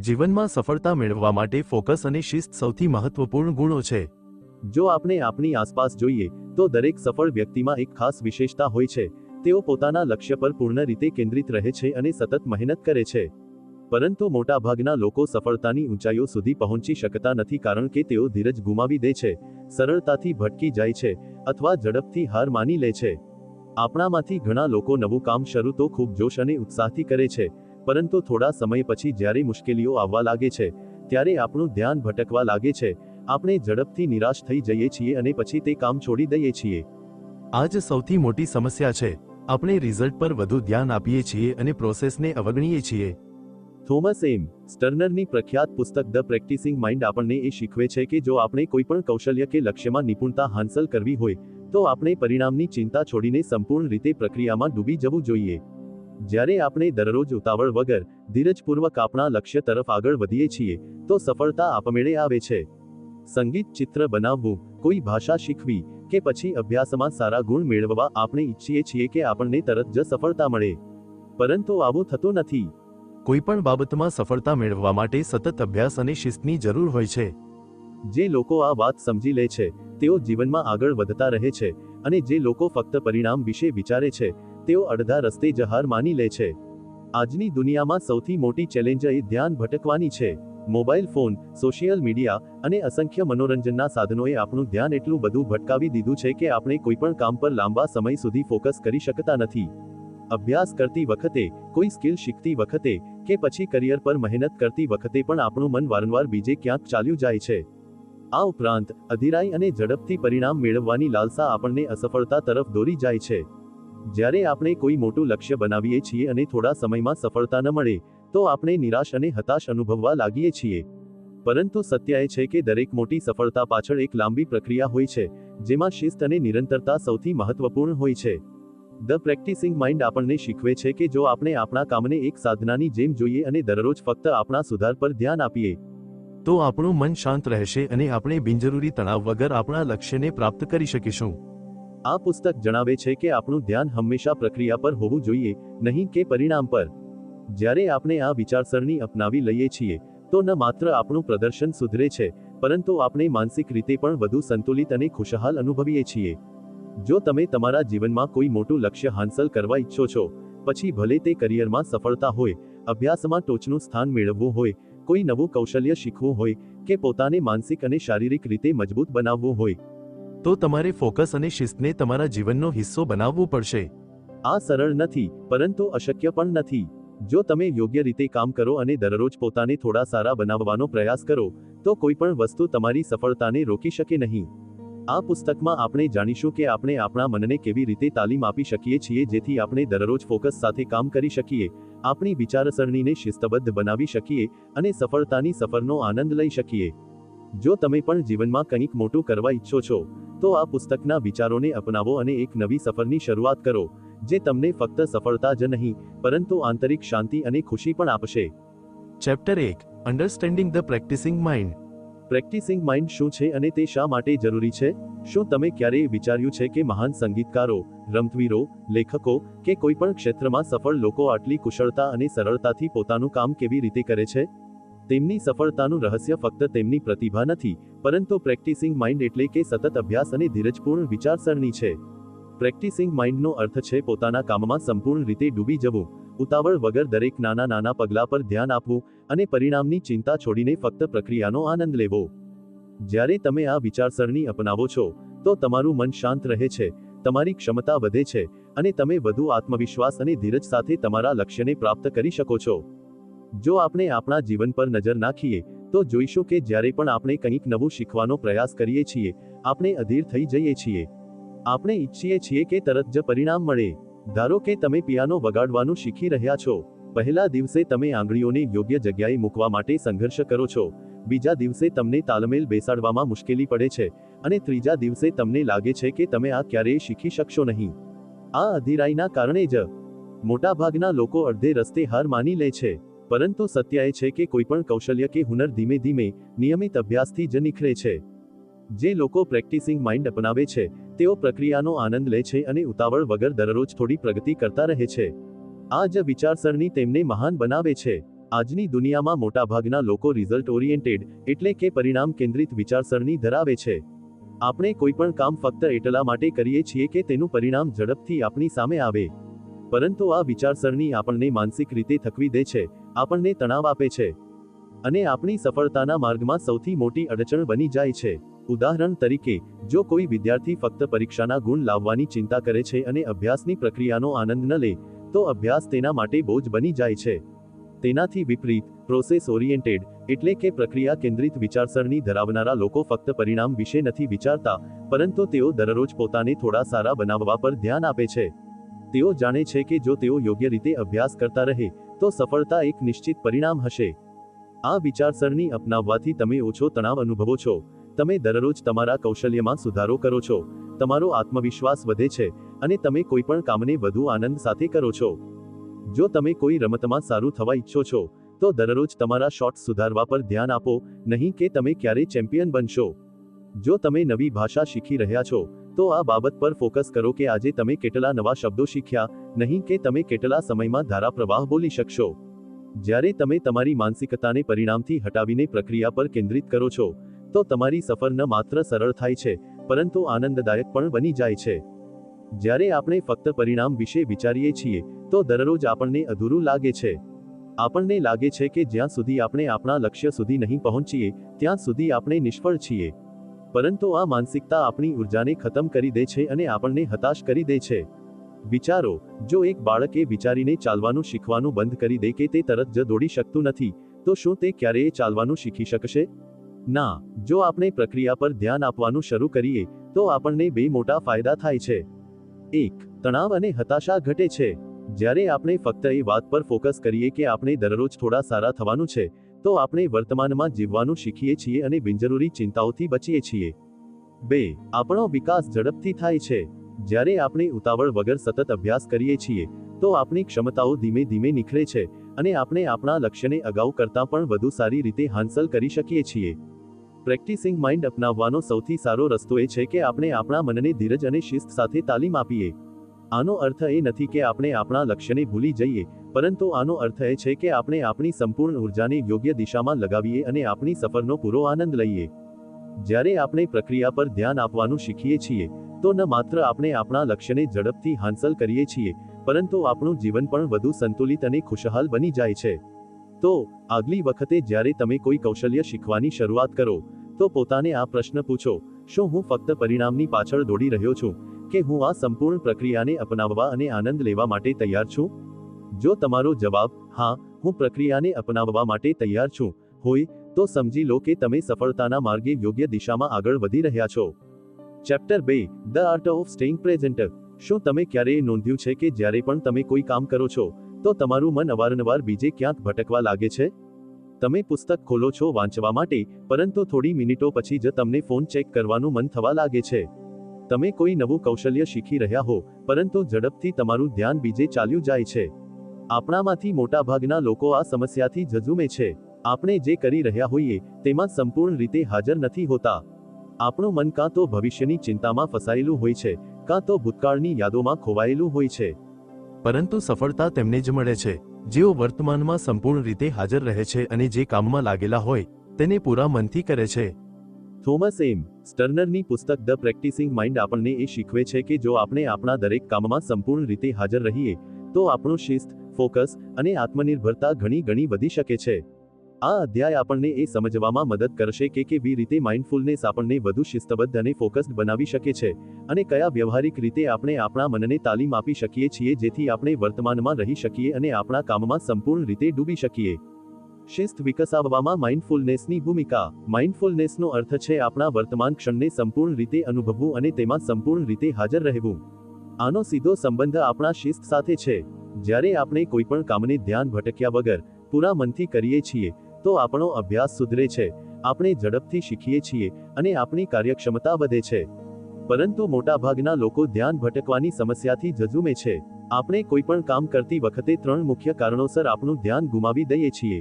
જીવનમાં સફળતા મેળવવા માટે ફોકસ અને શિસ્ત સૌથી મહત્વપૂર્ણ ગુણો છે. જો આપણે આપણી આસપાસ જોઈએ તો દરેક સફળ વ્યક્તિમાં એક ખાસ વિશેષતા હોય છે. તેઓ પોતાના લક્ષ્ય પર પૂર્ણ રીતે કેન્દ્રિત રહે છે અને સતત મહેનત કરે છે. પરંતુ મોટાભાગના લોકો સફળતાની ઊંચાઈઓ સુધી પહોંચી શકતા નથી કારણ કે તેઓ ધીરજ ગુમાવી દે છે, સરળતાથી ભટકી જાય છે અથવા ઝડપથી હાર માની લે છે. આપણામાંથી ઘણા લોકો નવું કામ શરૂ તો ખૂબ જોશ અને ઉત્સાહથી કરે છે, પરંતુ થોડા સમય પછી જ્યારે મુશ્કેલીઓ આવવા લાગે છે ત્યારે આપણું ધ્યાન ભટકવા લાગે છે. આપણે ઝડપથી નિરાશ થઈ જઈએ છીએ અને પછી તે કામ છોડી દઈએ છીએ. આ જ સૌથી મોટી સમસ્યા છે. આપણે રિઝલ્ટ પર વધુ ધ્યાન આપીએ છીએ અને પ્રોસેસને અવગણીએ છીએ. થોમસ એમ સ્ટર્નરની પ્રખ્યાત પુસ્તક ધ પ્રેક્ટિસિંગ માઇન્ડ આપણને એ શીખવે છે કે જો આપણે કોઈ પણ કૌશલ્ય કે લક્ષ્યમાં નિપુણતા હાંસલ કરવી હોય તો આપણે પરિણામની ચિંતા છોડીને સંપૂર્ણ રીતે પ્રક્રિયામાં ડૂબી જવું જોઈએ. જ્યારે આપણે દરરોજ ઉતાવળ વગર ધીરજપૂર્વક આપણા લક્ષ્ય તરફ આગળ વધીએ છીએ તો સફળતા આપમેળે આવે છે. સંગીત, ચિત્ર બનાવવું, કોઈ ભાષા શીખવી કે પછી અભ્યાસમાં સારા ગુણ મેળવવા આપણે ઈચ્છીએ છીએ કે આપણને તરત જ સફળતા મળે, પરંતુ આવું થતું નથી. કોઈ પણ બાબતમાં સફળતા મેળવવા માટે સતત અભ્યાસ અને શિસ્તની જરૂર હોય છે. જે લોકો આ વાત સમજી લે છે તેઓ જીવનમાં આગળ વધતા રહે છે, અને જે લોકો ફક્ત પરિણામ વિશે વિચારે છે તેઓ અડધા રસ્તે જ હાર માની લે છે. આજની દુનિયામાં સૌથી મોટી ચેલેન્જ એ ધ્યાન ભટકવાની છે. મોબાઈલ ફોન, સોશિયલ મીડિયા અને અસંખ્ય મનોરંજનના સાધનોએ આપણું ધ્યાન એટલું બધું ભટકાવી દીધું છે કે આપણે કોઈ પણ કામ પર લાંબા સમય સુધી ફોકસ કરી શકતા નથી. અભ્યાસ કરતી વખતે, કોઈ સ્કિલ શીખતી વખતે કે પછી કરિયર પર મહેનત કરતી વખતે પણ આપણું મન વારંવાર બીજે ક્યાંક ચાલ્યું જાય છે. આ ઉપરાંત અધીરાઈ અને ઝડપથી પરિણામ મેળવવાની લાલસા આપણને અસફળતા તરફ દોરી જાય છે. જ્યારે આપણે કોઈ મોટું લક્ષ્ય બનાવીએ છીએ અને થોડા સમયમાં સફળતા ન મળે તો આપણે નિરાશ અને હતાશ અનુભવવા લાગીએ છીએ. પરંતુ સત્ય એ છે કે દરેક મોટી સફળતા પાછળ એક લાંબી પ્રક્રિયા હોય છે, જેમાં શિસ્ત અને નિરંતરતા સૌથી મહત્વપૂર્ણ હોય છે. ધ પ્રેક્ટિસિંગ માઇન્ડ આપણને શીખવે છે કે જો આપણે આપણા કામને એક સાધનાની જેમ જોઈએ અને દરરોજ ફક્ત આપણા સુધાર પર ધ્યાન આપીએ તો આપણું મન શાંત રહેશે અને આપણે બિનજરૂરી તણાવ વગર આપણા લક્ષ્યને પ્રાપ્ત કરી શકીશું. આ પુસ્તક જણાવે છે કે આપણું ધ્યાન હંમેશા પ્રક્રિયા પર હોવું જોઈએ, નહીં કે પરિણામ પર. જ્યારે આપણે આ વિચારસરણી અપનાવી લઈએ છીએ તો ન માત્ર આપણું પ્રદર્શન સુધરે છે, પરંતુ આપણે માનસિક રીતે પણ વધુ સંતુલિત અને ખુશહાલ અનુભવીએ છીએ. જો તમે તમારા જીવનમાં કોઈ મોટું લક્ષ્ય હાંસલ કરવા ઈચ્છો છો, પછી ભલે તે કરિયરમાં સફળતા હોય, અભ્યાસમાં ટોચનું સ્થાન મેળવવું હોય, કોઈ નવું કૌશલ્ય શીખવું હોય કે પોતાને માનસિક અને શારીરિક રીતે મજબૂત બનાવવું હોય, તો તમારે ફોકસ અને શિસ્તને તમારા જીવનનો હિસ્સો બનાવવું પડશે. આ સરળ નથી, પરંતુ અશક્ય પણ નથી. જો તમે યોગ્ય રીતે કામ કરો અને દરરોજ પોતાને થોડા સારા બનાવવાનો પ્રયાસ કરો તો કોઈ પણ વસ્તુ તમારી સફળતાને રોકી શકે નહીં. આ પુસ્તકમાં આપણે જાણીશું કે આપણે આપણા મનને કેવી રીતે તાલીમ આપી શકીએ છીએ જેથી આપણે દરરોજ ફોકસ સાથે કામ કરી શકીએ, આપણી વિચારસરણીને શિસ્તબદ્ધ બનાવી શકીએ અને સફળતાની સફરનો આનંદ લઈ શકીએ. જો તમે પણ જીવનમાં કંઈક મોટું કરવા ઈચ્છો છો તો આ પુસ્તકના વિચારોને અપનાવો અને એક નવી સફરની શરૂઆત કરો, જે તમને ફક્ત સફળતા જ નહીં પરંતુ આંતરિક શાંતિ અને ખુશી પણ આપશે. Chapter 1, understanding the practising mind. Practising mind શું છે અને તે શા માટે જરૂરી છે? શું તમે ક્યારેય વિચાર્યું છે કે મહાન સંગીતકારો, રમતવીરો, લેખકો કે કોઈ પણ ક્ષેત્રમાં સફળ લોકો આટલી કુશળતા અને સરળતાથી પોતાનું કામ કેવી રીતે કરે છે? તેમની સફળતાનું રહસ્ય ફક્ત તેમની પ્રતિભા નથી, પરંતુ પ્રેક્ટિસિંગ માઇન્ડ એટલે કે સતત અભ્યાસ અને ધીરજપૂર્ણ વિચારસરણી છે. પ્રેક્ટિસિંગ માઇન્ડનો અર્થ છે પોતાના કામમાં સંપૂર્ણ રીતે ડૂબી જવું, ઉતાવળ વગર દરેક નાના નાના પગલા પર ધ્યાન આપવું અને પરિણામની ચિંતા છોડીને ફક્ત પ્રક્રિયાનો આનંદ લેવો. જ્યારે તમે આ વિચારસરણી અપનાવો છો તો તમારું મન શાંત રહે છે, તમારી ક્ષમતા વધે છે અને તમે વધુ આત્મવિશ્વાસ અને ધીરજ સાથે તમારા લક્ષ્યને પ્રાપ્ત કરી શકો છો. જો આપણે આપણા જીવન પર નજર નાખીએ તો જોઈશું કે જ્યારે પણ આપણે કંઈક નવું શીખવાનો પ્રયાસ કરીએ છીએ, આપણે અધીર થઈ જઈએ છીએ. આપણે ઈચ્છીએ છીએ કે તરત જ પરિણામ મળે. ધારો કે તમે પિયાનો વગાડવાનું શીખી રહ્યા છો. પહેલા દિવસે તમે આંગળીઓને યોગ્ય જગ્યાએ મૂકવા માટે સંઘર્ષ કરો છો, બીજા દિવસે તમને તાલમેલ બેસાડવામાં મુશ્કેલી પડે છે અને ત્રીજા દિવસે તમને લાગે છે કે તમે આ ક્યારેય શીખી શકશો નહીં. આ અધીરાઈના કારણે જ મોટાભાગના લોકો અડધે રસ્તે હાર માની લે છે. પરંતુ સત્ય એ છે કે કોઈપણ કૌશલ્ય કે હુનર ધીમે ધીમે નિયમિત અભ્યાસથી જ નિખરે છે. જે લોકો પ્રેક્ટિસિંગ માઇન્ડ અપનાવે છે તેઓ પ્રક્રિયાનો આનંદ લે છે અને ઉતાવળ વગર દરરોજ થોડી પ્રગતિ કરતા રહે છે. આ જ વિચારસરણી તેમને મહાન બનાવે છે. આજની દુનિયામાં મોટાભાગના લોકો રિઝલ્ટ ઓરિએન્ટેડ એટલે કે પરિણામ કેન્દ્રિત વિચારસરણી ધરાવે છે. આપણે કોઈ પણ કામ ફક્ત એટલા માટે કરીએ છીએ કે તેનું પરિણામ ઝડપથી આપણી સામે આવે. પરંતુ આ વિચારસરણી આપણને માનસિક રીતે થકવી દે છે, આપણને તણાવ આપે છે અને આપણી સફળતાના માર્ગમાં સૌથી મોટી અડચણ બની જાય છે. ઉદાહરણ તરીકે, જો કોઈ વિદ્યાર્થી ફક્ત પરીક્ષાના ગુણ લાવવાની ચિંતા કરે છે અને અભ્યાસની પ્રક્રિયાનો આનંદ ન લે, તો અભ્યાસ તેના માટે બોજ બની જાય છે. તેનાથી વિપરીત, પ્રોસેસ ઓરિએન્ટેડ એટલે કે પ્રક્રિયા કેન્દ્રિત વિચારસરણી ધરાવનારા લોકો ફક્ત પરિણામ વિશે નથી વિચારતા, પરંતુ તેઓ દરરોજ પોતાને થોડા સારા બનાવવા પર ધ્યાન આપે છે. તેઓ જાણે છે કે જો તેઓ યોગ્ય રીતે અભ્યાસ કરતા રહે, તો સફળતા એક નિશ્ચિત પરિણામ હશે. આ વિચારસરણી અપનાવવાથી તમે ઓછો તણાવ અનુભવો છો, તમે દરરોજ તમારા કૌશલ્યમાં સુધારો કરો છો, તમારો આત્મવિશ્વાસ વધે છે અને તમે કોઈ પણ કામને વધુ આનંદ સાથે કરો છો. જો તમે કોઈ રમતમાં સારું થવા ઈચ્છો છો, તો દરરોજ તમારા શોટ્સ સુધારવા પર ધ્યાન આપો, નહીં કે તમે ક્યારે ચેમ્પિયન બનશો. જો તમે નવી ભાષા શીખી રહ્યા છો, તો આ બાબત પર ફોકસ કરો કે આજે તમે કેટલા નવા શબ્દો શીખ્યા, નહીં કે તમે કેટલા સમયમાં ધારાપ્રવાહ બોલી શકશો. જ્યારે તમે તમારી માનસિકતાને પરિણામથી હટાવીને પ્રક્રિયા પર કેન્દ્રિત કરો છો, તો તમારી સફર ન માત્ર સરળ થાય છે, પરંતુ આનંદદાયક પણ બની જાય છે. જ્યારે આપણે ફક્ત પરિણામ વિશે વિચારીએ છીએ, તો દરરોજ આપણને અધૂરું લાગે છે. આપણને લાગે છે કે જ્યાં સુધી આપણે આપણા લક્ષ્ય સુધી નહીં પહોંચીએ, ત્યાં સુધી આપણે નિષ્ફળ છીએ. પરંતુ આ માનસિકતા આપણી ઉર્જાને ખતમ કરી દે છે અને આપણને હતાશ કરી દે છે. વિચારો, જો એક બાળક એ વિચારીને ચાલવાનું શીખવાનું બંધ કરી દે કે તે તરત જ દોડી શકતું નથી, તો શું તે ક્યારેય ચાલવાનું શીખી શકશે? ના. જો આપણે પ્રક્રિયા પર ધ્યાન આપવાનું શરૂ કરીએ, તો આપણને બે મોટા ફાયદા થાય છે. 1. તણાવ અને હતાશા ઘટે છે. જ્યારે આપણે ફક્ત એ વાત પર ફોકસ કરીએ કે આપણે દરરોજ થોડા સારા થવાનું છે, તો આપણે વર્તમાનમાં જીવવાનું શીખીએ છીએ અને બિનજરૂરી ચિંતાઓથી બચીએ છીએ. 2. આપણો વિકાસ ઝડપથી થાય છે. જ્યારે આપણે ઉતાવળ વગર સતત અભ્યાસ કરીએ છીએ, તો આપણી ક્ષમતાઓ ધીમે ધીમે નિખરે છે અને આપણે આપણા લક્ષ્યને અગાઉ કરતાં પણ વધુ સારી રીતે હાંસલ કરી શકીએ છીએ. પ્રેક્ટિસિંગ માઇન્ડ અપનાવવાનો સૌથી સારો રસ્તો એ છે કે આપણે આપણા મનને ધીરજ અને શિસ્ત સાથે તાલીમ આપીએ. આનો અર્થ એ નથી કે આપણે આપણા લક્ષ્યને ભૂલી જઈએ, પરંતુ આનો અર્થ એ છે કે આપણે આપણી સંપૂર્ણ ઉર્જાને યોગ્ય દિશામાં લગાવીએ અને આપણી સફરનો પૂરો આનંદ લઈએ. જ્યારે આપણે પ્રક્રિયા પર ધ્યાન આપવાનું શીખીએ છીએ, તો ન માત્ર આપણે આપણા લક્ષ્યને ઝડપથી હાંસલ કરીએ છીએ, પરંતુ આપણું જીવન પણ વધુ સંતુલિત અને ખુશહાલ બની જાય છે. તો આગલી વખતે જ્યારે તમે કોઈ કૌશલ્ય શીખવાની શરૂઆત કરો, તો પોતાને આ પ્રશ્ન પૂછો: શું હું ફક્ત પરિણામની પાછળ દોડી રહ્યો છું, કે હું આ સંપૂર્ણ પ્રક્રિયાને અપનાવવા અને આનંદ લેવા માટે તૈયાર છું? જો તમારો જવાબ હા, હું પ્રક્રિયાને અપનાવવા માટે તૈયાર છું હોય, તો સમજી લો કે તમે સફળતાના માર્ગે યોગ્ય દિશામાં આગળ વધી રહ્યા છો. Chapter 2: the art of staying present. શું તમે ક્યારેય નોંધ્યું છે કે જ્યારે પણ તમે કોઈ કામ કરો છો, તો તમારું મન અવારનવાર બીજે ક્યાંક ભટકવા લાગે છે? તમે પુસ્તક ખોલો છો વાંચવા માટે, પરંતુ થોડી મિનિટો પછી જ તમને ફોન ચેક કરવાનું મન થવા લાગે છે. તમે કોઈ નવું કૌશલ્ય શીખી રહ્યા હો, પરંતુ ઝડપથી તમારું ધ્યાન બીજે ચાલ્યું જાય છે. આપણામાંથી મોટાભાગના લોકો આ સમસ્યાથી ઝઝૂમે છે. આપણે જે કરી રહ્યા હોઈએ, તેમાં સંપૂર્ણ રીતે હાજર નથી હોતા. આપણું મન કાં તો ભવિષ્યની ચિંતામાં ફસાયેલું હોય છે, કાં તો ભૂતકાળની યાદોમાં ખોવાયેલું હોય છે. પરંતુ સફળતા તેમને જ મળે છે, જેઓ વર્તમાનમાં સંપૂર્ણ રીતે હાજર રહે છે અને જે કામમાં લાગેલા હોય, તેને પૂરા મનથી કરે છે. થોમસ એમ સ્ટર્નરની પુસ્તક ધ પ્રેક્ટિસિંગ માઇન્ડ આપણને એ શીખવે છે કે જો આપણે આપણા દરેક કામમાં સંપૂર્ણ રીતે હાજર રહીએ, તો આપણું શિસ્ત, ફોકસ અને આત્મનિર્ભરતા ઘણી વધી શકે છે. આ અધ્યાય આપણને એ સમજવામાં મદદ કરશે કે કેવી રીતે માઇન્ડફુલનેસ આપણને વધુ શિસ્તબદ્ધ અને ફોકસ્ડ બનાવી શકે છે, અને કયા વ્યવહારિક રીતે આપણે આપણા મનને તાલીમ આપી શકીએ છીએ જેથી આપણે વર્તમાનમાં રહી શકીએ અને આપણા કામમાં સંપૂર્ણ રીતે ડૂબી શકીએ. શિસ્ત વિકસાવવામાં માઇન્ડફુલનેસની ભૂમિકા. માઇન્ડફુલનેસનો અર્થ છે આપણા વર્તમાન ક્ષણને સંપૂર્ણ રીતે અનુભવવું અને તેમાં સંપૂર્ણ રીતે હાજર રહેવું. આનો સીધો સંબંધ આપણા શિસ્ત સાથે છે. જ્યારે આપણે કોઈપણ કામને ધ્યાન ભટક્યા વગર પૂરા મનથી કરીએ છીએ, તો આપણો અભ્યાસ સુધરે છે, આપણે ઝડપથી શીખીએ છીએ અને આપણી કાર્યક્ષમતા વધે છે. પરંતુ મોટાભાગના લોકો ધ્યાન ભટકવાની સમસ્યાથી ઝઝૂમે છે. આપણે કોઈપણ કામ કરતી વખતે 3 મુખ્ય કારણોસર આપણું ધ્યાન ગુમાવી દઈએ છીએ.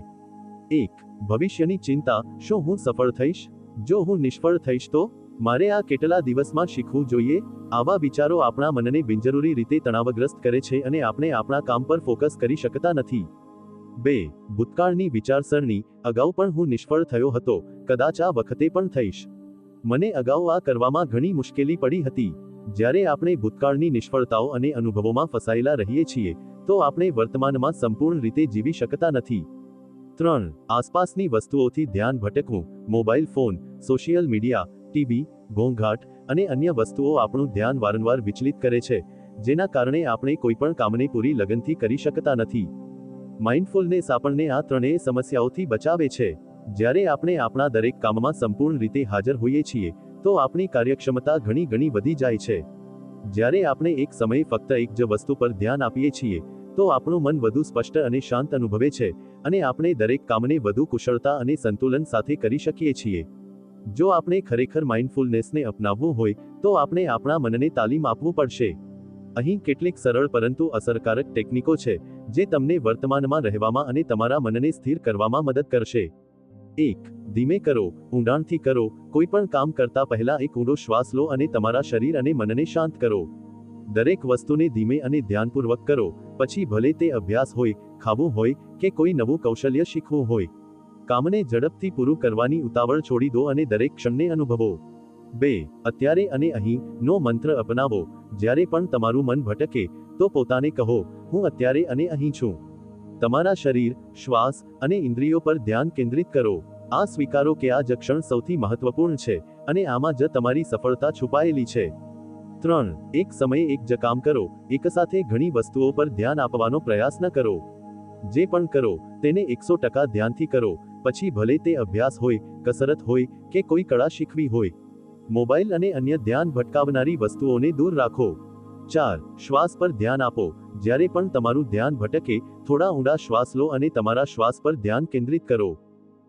1. ભવિષ્યની ચિંતા: શું હું સફળ થઈશ? જો હું નિષ્ફળ થઈશ તો? મારે આ કેટલા દિવસમાં શીખવું જોઈએ? આવા વિચારો આપણા મનને બિનજરૂરી રીતે તણાવગ્રસ્ત કરે છે અને આપણે આપણા કામ પર ફોકસ કરી શકતા નથી. 2. ભૂતકાળની વિચારસરણી, અગાઉ પણ હું નિષ્ફળ થયો હતો, કદાચ આ વખતે પણ થઈશ. મને અગાઉ આ કરવામાં ઘણી મુશ્કેલી પડી હતી. જ્યારે આપણે ભૂતકાળની નિષ્ફળતાઓ અને અનુભવોમાં ફસાયેલા રહીએ છીએ, તો આપણે વર્તમાનમાં સંપૂર્ણ રીતે જીવી શકતા નથી. 3. આસપાસની વસ્તુઓથી ધ્યાન ભટકવું, mobile phone, social media, TV, ઘોંઘાટ અને અન્ય વસ્તુઓ આપણું ધ્યાન વારંવાર વિચલિત કરે છે, જેના કારણે આપણે કોઈપણ કામને પૂરી લગનથી કરી શકતા નથી. માઇન્ડફુલનેસ આપણને આ ત્રણેય સમસ્યાઓથી બચાવે છે. જ્યારે આપણે આપણા દરેક કામમાં સંપૂર્ણ રીતે હાજર હોઈએ છીએ, તો આપણી કાર્યક્ષમતા ઘણી વધી જાય છે. જ્યારે આપણે એક સમયે ફક્ત એક જ વસ્તુ પર ધ્યાન આપીએ છીએ, તો આપણું મન વધુ સ્પષ્ટ અને શાંત અનુભવે છે, અને આપણે દરેક કામને વધુ કુશળતા અને સંતુલન સાથે કરી શકીએ છીએ. જો આપણે ખરેખર માઇન્ડફુલનેસને અપનાવવું હોય, તો આપણે આપણા મનને તાલીમ આપવું પડશે. અહીં કેટલીક સરળ પરંતુ અસરકારક ટેકનિકો છે, જે તમને વર્તમાનમાં રહેવામાં અને તમારા મનને સ્થિર કરવામાં મદદ કરશે. 1. ધીમે કરો, ઊંડાણથી કરો. કોઈ પણ કામ કરતા પહેલા એક ઊંડો શ્વાસ લો અને તમારા શરીર અને મનને શાંત કરો. દરેક વસ્તુને ધીમે અને ધ્યાનપૂર્વક કરો, પછી ભલે તે અભ્યાસ હોય, ખાવું હોય, કે કોઈ નવું કૌશલ્ય શીખવું હોય. કામને ઝડપથી પૂરું કરવાની ઉતાવળ છોડી દો અને દરેક ક્ષણને અનુભવો. 2. અત્યારે અને અહીં નો મંત્ર અપનાવો. જ્યારે પણ તમારું મન ભટકે, તો પોતાને કહો, હું અત્યારે અને અહીં છું. તમારા શરીર, શ્વાસ અને ઇન્દ્રિયો પર ધ્યાન કેન્દ્રિત કરો. આ સ્વીકારો કે આ જ ક્ષણ સૌથી મહત્વપૂર્ણ છે, અને આમાં જ તમારી સફળતા છુપાયેલી છે. 3. એક સમયે એક જ કામ કરો. એક સાથે ઘણી વસ્તુઓ પર ધ્યાન આપવાનો પ્રયાસ ન કરો. જે પણ કરો, તેને 100% ધ્યાનથી કરો, પછી ભલે તે અભ્યાસ હોય, કસરત હોય, કે કોઈ કળા શીખવી હોય. મોબાઈલ અને અન્ય ધ્યાન ભટકાવનારી વસ્તુઓને દૂર રાખો. 4. શ્વાસ પર ધ્યાન આપો. જ્યારે પણ તમારું ધ્યાન ભટકે, થોડા ઊંડા શ્વાસ લો અને તમારા શ્વાસ પર ધ્યાન કેન્દ્રિત કરો.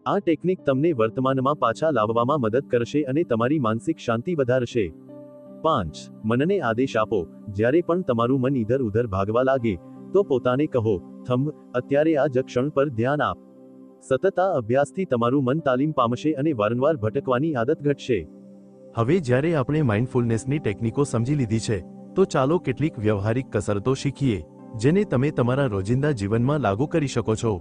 આ ટેકનિક તમને વર્તમાનમાં પાછા લાવવામાં મદદ કરશે અને તમારી માનસિક શાંતિ વધારશે. 5. મનને આદેશ આપો. જ્યારે પણ તમારું મન ઇધર ઉધર ભાગવા લાગે, તો પોતાને કહો, થંભ, અત્યારે આ જ ક્ષણ પર ધ્યાન આપ. સતત આ અભ્યાસથી તમારું મન તાલીમ પામશે અને વારંવાર ભટકવાની આદત ઘટશે. હવે જ્યારે આપણે માઇન્ડફુલનેસની ટેકનિકો સમજી લીધી છે, તો ચાલો કેટલીક વ્યવહારિક કસરતો શીખીએ, જેને તમે તમારા રોજિંદા જીવનમાં લાગુ કરી શકો છો.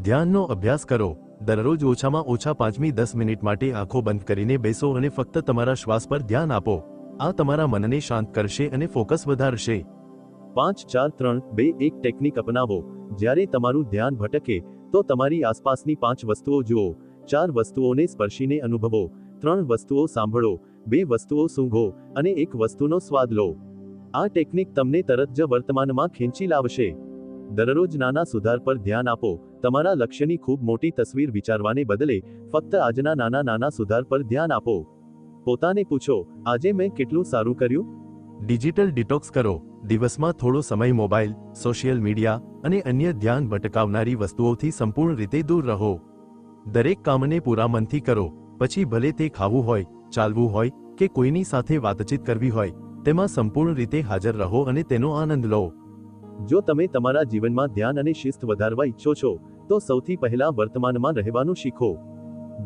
ધ્યાનનો અભ્યાસ કરો. દરરોજ ઓછામાં ઓછા 5 થી 10 મિનિટ માટે આંખો બંધ કરીને બેસો અને ફક્ત તમારા શ્વાસ પર ધ્યાન આપો. આ તમારા મનને શાંત કરશે અને ફોકસ વધારશે. 5, 4, 3, 2, 1 ટેકનિક અપનાવો. જ્યારે તમારું ધ્યાન ભટકે, તો તમારી આસપાસની 5 વસ્તુઓ જુઓ, 4 વસ્તુઓને સ્પર્શીને અનુભવો, 3 વસ્તુઓ સાંભળો, 2 વસ્તુઓ સૂંઘો, અને 1 વસ્તુનો સ્વાદ લો. આ ટેકનિક તમને તરત જ વર્તમાનમાં ખેંચી લાવશે. દરરોજ નાના સુધાર પર ધ્યાન આપો. તમારા લક્ષ્યની ખૂબ મોટી તસવીર વિચારવાને બદલે ફક્ત આજના નાના સુધાર પર ધ્યાન આપો. પોતાને પૂછો, આજે મેં કેટલું સારું કર્યું? ડિજિટલ ડિટોક્સ કરો. દિવસમાં થોડો સમય મોબાઈલ, સોશિયલ મીડિયા અને અન્ય ધ્યાન ભટકાવનારી વસ્તુઓથી સંપૂર્ણ રીતે દૂર રહો. દરેક કામને પૂરા મનથી કરો, પછી ભલે તે ખાવું હોય, ચાલવું હોય, કે કોઈની સાથે વાતચીત કરવી હોય, તેમાં સંપૂર્ણ રીતે હાજર રહો અને તેનો આનંદ લો. જો તમે તમારા જીવનમાં ધ્યાન અને શિસ્ત વધારવા ઈચ્છો છો, તો સૌથી પહેલા વર્તમાનમાં રહેવાનું શીખો.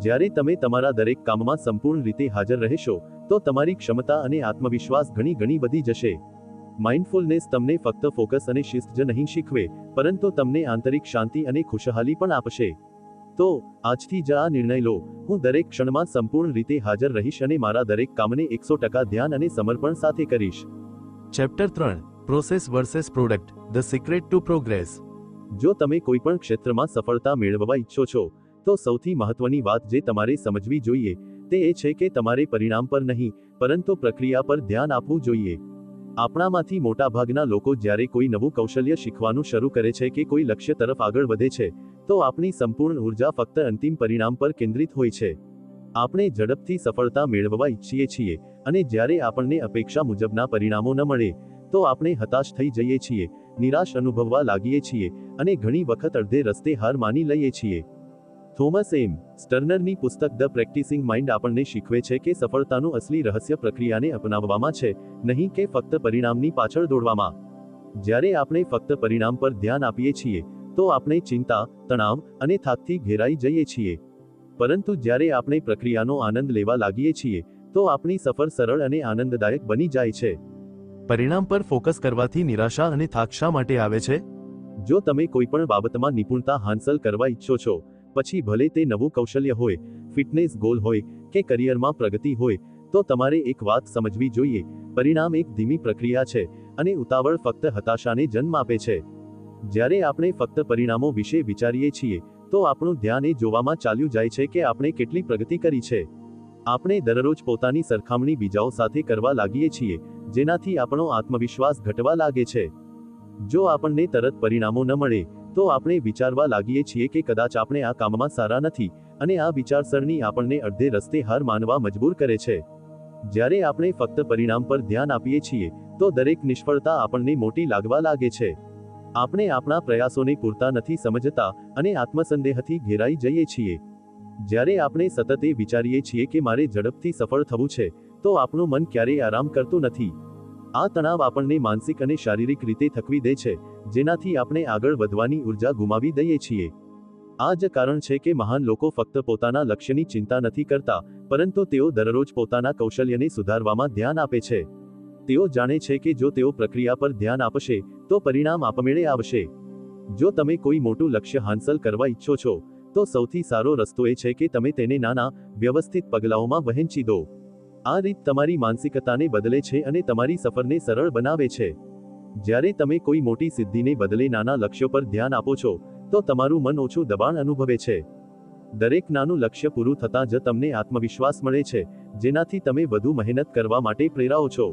જ્યારે તમે તમારા દરેક કામમાં સંપૂર્ણ રીતે હાજર રહેશો, તો તમારી ક્ષમતા અને આત્મવિશ્વાસ ઘણી વધી જશે. માઇન્ડફુલનેસ તમને ફક્ત ફોકસ અને શિસ્ત જ નહીં શીખવે, પરંતુ તમને આંતરિક શાંતિ અને ખુશહાલી પણ આપશે. તો આજથી જ આ નિર્ણય લો, હું દરેક ક્ષણમાં સંપૂર્ણ રીતે હાજર રહીશ અને મારા દરેક કામને 100% ધ્યાન અને સમર્પણ સાથે કરીશ. Chapter 3, process versus product, the secret two progress. જો તમે કોઈ પણ ક્ષેત્રમાં સફળતા મેળવવા ઈચ્છો છો, તો સૌથી મહત્વની વાત જે તમારે સમજવી જોઈએ, તે એ છે કે તમારે પરિણામ પર નહીં, પરંતુ પ્રક્રિયા પર ધ્યાન આપવું જોઈએ. આપણામાંથી મોટાભાગના લોકો જ્યારે કોઈ નવું કૌશલ્ય શીખવાનું શરૂ કરે છે કે કોઈ લક્ષ્ય તરફ આગળ વધે છે, તો આપણી સંપૂર્ણ ઉર્જા ફક્ત અંતિમ પરિણામ પર કેન્દ્રિત હોય છે. આપણે ઝડપથી સફળતા મેળવવા ઈચ્છીએ છીએ, અને જ્યારે આપણને અપેક્ષા મુજબના પરિણામો ન મળે, તો આપણે હતાશ થઈ જઈએ છીએ, નિરાશ અનુભવવા લાગીએ છીએ, અને ઘણી વખત અડધે રસ્તે હાર માની લઈએ છીએ. થોમસ એમ સ્ટર્નરની પુસ્તક ધ પ્રેક્ટિસિંગ માઇન્ડ આપણને શીખવે છે કે સફળતાનું અસલી રહસ્ય પ્રક્રિયાને અપનાવવામાં છે, નહીં કે ફક્ત પરિણામની પાછળ દોડવામાં. જ્યારે આપણે ફક્ત પરિણામ પર ધ્યાન આપીએ છીએ, તો આપણે ચિંતા, તણાવ અને થાકથી ઘેરાઈ જઈએ છીએ. પરંતુ જ્યારે આપણે પ્રક્રિયાનો આનંદ લેવા લાગીએ છીએ, તો આપણી સફર સરળ અને આનંદદાયક બની જાય છે. પરિણામ પર ફોકસ કરવાથી નિરાશા અને થાક શા માટે આવે છે? જો તમે કોઈ પણ બાબતમાં નિપુણતા હાંસલ કરવા ઈચ્છો છો, પછી ભલે તે નવું કૌશલ્ય હોય, ફિટનેસ ગોલ હોય કે કરિયરમાં પ્રગતિ હોય, તો તમારે એક વાત સમજવી જોઈએ: પરિણામ એક ધીમી પ્રક્રિયા છે અને ઉતાવળ ફક્ત હતાશાને જન્મ આપે છે. જ્યારે આપણે ફક્ત પરિણામો વિશે વિચારીએ છીએ, તો આપણું ધ્યાન એ જોવામાં ચાલ્યું જાય છે કે આપણે કેટલી પ્રગતિ કરી છે. આપણે દરરોજ પોતાની સરખામણી બીજાઓ સાથે કરવા લાગીએ છીએ, જેનાથી આપણો આત્મવિશ્વાસ ઘટવા લાગે છે. જો આપણને તરત પરિણામો ન મળે, તો આપણે વિચારવા લાગીએ છીએ કે કદાચ આપણે આ કામમાં સારા નથી, અને આ વિચારસરણી આપણને અડધે રસ્તે હાર માનવા મજબૂર કરે છે. જ્યારે આપણે ફક્ત પરિણામ પર ધ્યાન આપીએ છીએ, તો દરેક નિષ્ફળતા આપણને મોટી લાગવા લાગે છે. આપણે આપણા પ્રયાસોને પૂરતા નથી સમજતા અને આત્મસંદેહથી ઘેરાઈ જઈએ છીએ. જ્યારે આપણે સતત એ વિચારીએ છીએ કે મારે ઝડપથી સફળ થવું છે, તો આપણું મન ક્યારેય આરામ કરતું નથી. આ તણાવ આપણને માનસિક અને શારીરિક રીતે થકવી દે છે, જેનાથી આપણે આગળ વધવાની ઉર્જા ગુમાવી દઈએ છીએ. આ જ કારણ છે કે મહાન લોકો ફક્ત પોતાના લક્ષ્યની ચિંતા નથી કરતા, પરંતુ તેઓ દરરોજ પોતાના કૌશલ્યને સુધારવામાં ધ્યાન આપે છે. તેઓ જાણે છે કે જો તેઓ પ્રક્રિયા પર ધ્યાન આપશે, તો પરિણામ આપમેળે આવશે. જો તમે કોઈ મોટું લક્ષ્ય હાંસલ કરવા ઈચ્છો છો, તો સૌથી સારો રસ્તો એ છે કે તમે તેને નાના, વ્યવસ્થિત પગલાઓમાં વહેંચી દો. આ રીત તમારી માનસિકતાને બદલે છે અને તમારી સફરને સરળ બનાવે છે. જ્યારે તમે કોઈ મોટી સિદ્ધિને બદલે નાના લક્ષ્યો પર ધ્યાન આપો છો, તો તમારું મન ઓછું દબાણ અનુભવે છે. દરેક નાનું લક્ષ્ય પૂરું થતાં જ તમને આત્મવિશ્વાસ મળે છે, જેનાથી તમે વધુ મહેનત કરવા માટે પ્રેરાઓ છો.